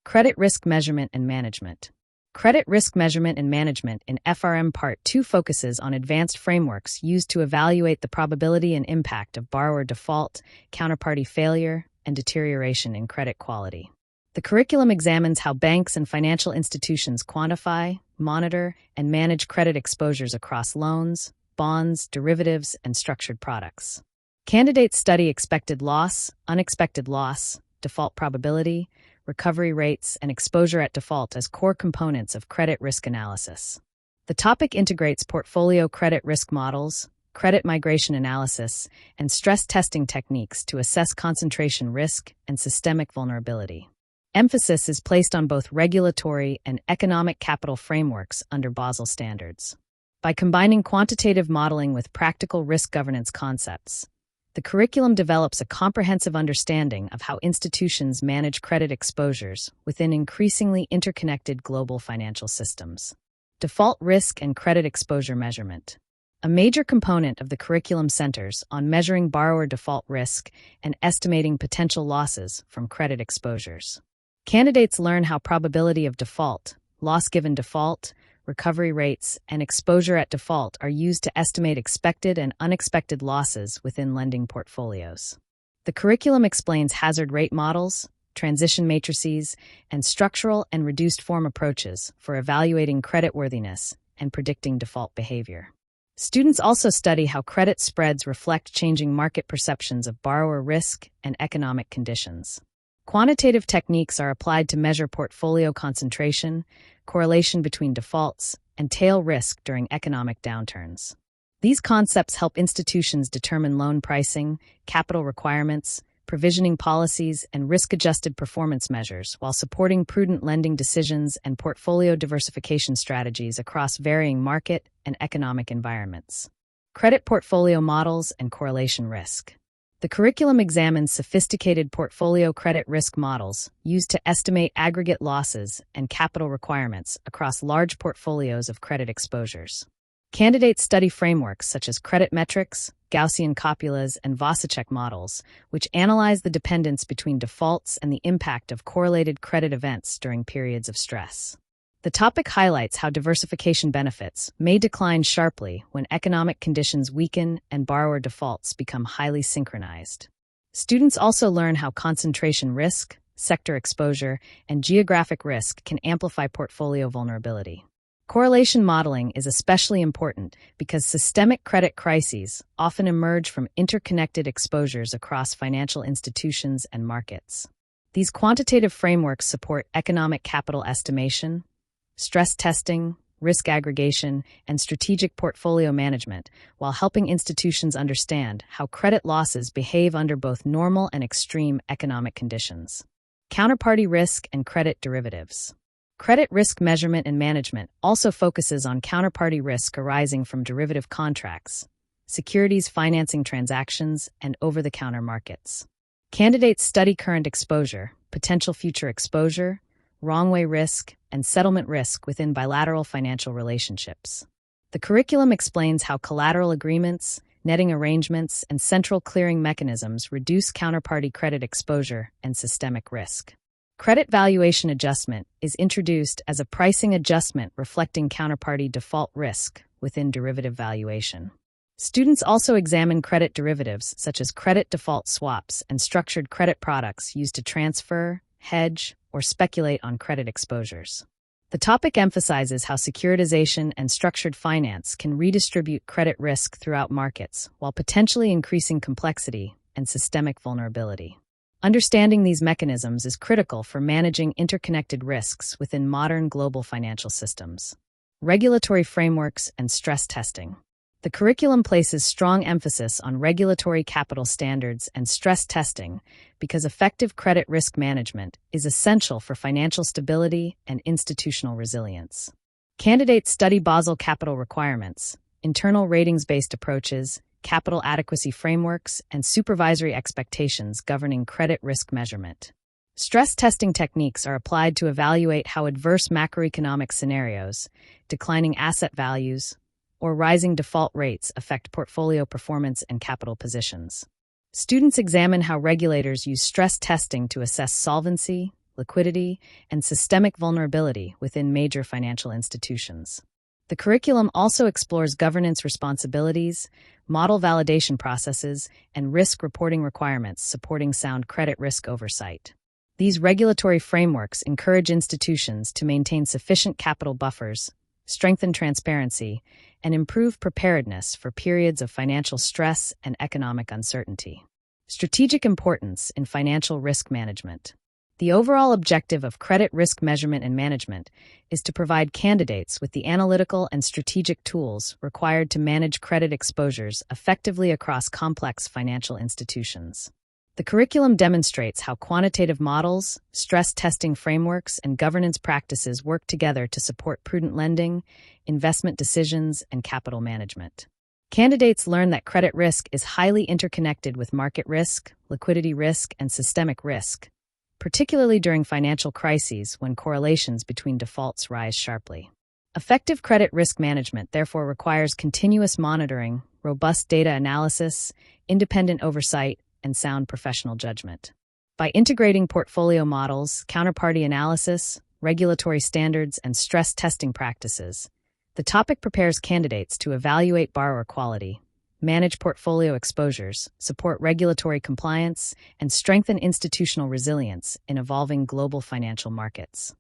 Credit Risk Measurement and Management. Credit Risk Measurement and Management in FRM Part 2 focuses on advanced frameworks used to evaluate the probability and impact of borrower default, counterparty failure, and deterioration in credit quality. The curriculum examines how banks and financial institutions quantify, monitor, and manage credit exposures across loans, bonds, derivatives, and structured products. Candidates study expected loss, unexpected loss, default probability, recovery rates, and exposure at default as core components of credit risk analysis. The topic integrates portfolio credit risk models, credit migration analysis, and stress testing techniques to assess concentration risk and systemic vulnerability. Emphasis is placed on both regulatory and economic capital frameworks under Basel standards. By combining quantitative modeling with practical risk governance concepts, the curriculum develops a comprehensive understanding of how institutions manage credit exposures within increasingly interconnected global financial systems. Default risk and credit exposure measurement. A major component of the curriculum centers on measuring borrower default risk and estimating potential losses from credit exposures. Candidates learn how probability of default, loss given default, recovery rates, and exposure at default are used to estimate expected and unexpected losses within lending portfolios. The curriculum explains hazard rate models, transition matrices, and structural and reduced form approaches for evaluating creditworthiness and predicting default behavior. Students also study how credit spreads reflect changing market perceptions of borrower risk and economic conditions. Quantitative techniques are applied to measure portfolio concentration, correlation between defaults, and tail risk during economic downturns. These concepts help institutions determine loan pricing, capital requirements, provisioning policies, and risk-adjusted performance measures while supporting prudent lending decisions and portfolio diversification strategies across varying market and economic environments. Credit portfolio models and correlation risk. The curriculum examines sophisticated portfolio credit risk models used to estimate aggregate losses and capital requirements across large portfolios of credit exposures. Candidates study frameworks such as credit metrics, Gaussian copulas, and Vasicek models, which analyze the dependence between defaults and the impact of correlated credit events during periods of stress. The topic highlights how diversification benefits may decline sharply when economic conditions weaken and borrower defaults become highly synchronized. Students also learn how concentration risk, sector exposure, and geographic risk can amplify portfolio vulnerability. Correlation modeling is especially important because systemic credit crises often emerge from interconnected exposures across financial institutions and markets. These quantitative frameworks support economic capital estimation, stress testing, risk aggregation, and strategic portfolio management, while helping institutions understand how credit losses behave under both normal and extreme economic conditions. Counterparty risk and credit derivatives. Credit risk measurement and management also focuses on counterparty risk arising from derivative contracts, securities financing transactions, and over-the-counter markets. Candidates study current exposure, potential future exposure, wrong-way risk, and settlement risk within bilateral financial relationships. The curriculum explains how collateral agreements, netting arrangements, and central clearing mechanisms reduce counterparty credit exposure and systemic risk. Credit valuation adjustment is introduced as a pricing adjustment reflecting counterparty default risk within derivative valuation. Students also examine credit derivatives such as credit default swaps and structured credit products used to transfer, hedge, or speculate on credit exposures. The topic emphasizes how securitization and structured finance can redistribute credit risk throughout markets while potentially increasing complexity and systemic vulnerability. Understanding these mechanisms is critical for managing interconnected risks within modern global financial systems. Regulatory frameworks and stress testing. The curriculum places strong emphasis on regulatory capital standards and stress testing because effective credit risk management is essential for financial stability and institutional resilience. Candidates study Basel capital requirements, internal ratings-based approaches, capital adequacy frameworks, and supervisory expectations governing credit risk measurement. Stress testing techniques are applied to evaluate how adverse macroeconomic scenarios, declining asset values, or rising default rates affect portfolio performance and capital positions. Students examine how regulators use stress testing to assess solvency, liquidity, and systemic vulnerability within major financial institutions. The curriculum also explores governance responsibilities, model validation processes, and risk reporting requirements supporting sound credit risk oversight. These regulatory frameworks encourage institutions to maintain sufficient capital buffers, strengthen transparency, and improve preparedness for periods of financial stress and economic uncertainty. Strategic importance in financial risk management. The overall objective of credit risk measurement and management is to provide candidates with the analytical and strategic tools required to manage credit exposures effectively across complex financial institutions. The curriculum demonstrates how quantitative models, stress testing frameworks, and governance practices work together to support prudent lending, investment decisions, and capital management. Candidates learn that credit risk is highly interconnected with market risk, liquidity risk, and systemic risk, particularly during financial crises when correlations between defaults rise sharply. Effective credit risk management therefore requires continuous monitoring, robust data analysis, independent oversight, and sound professional judgment. By integrating portfolio models, counterparty analysis, regulatory standards, and stress testing practices, the topic prepares candidates to evaluate borrower quality, manage portfolio exposures, support regulatory compliance, and strengthen institutional resilience in evolving global financial markets.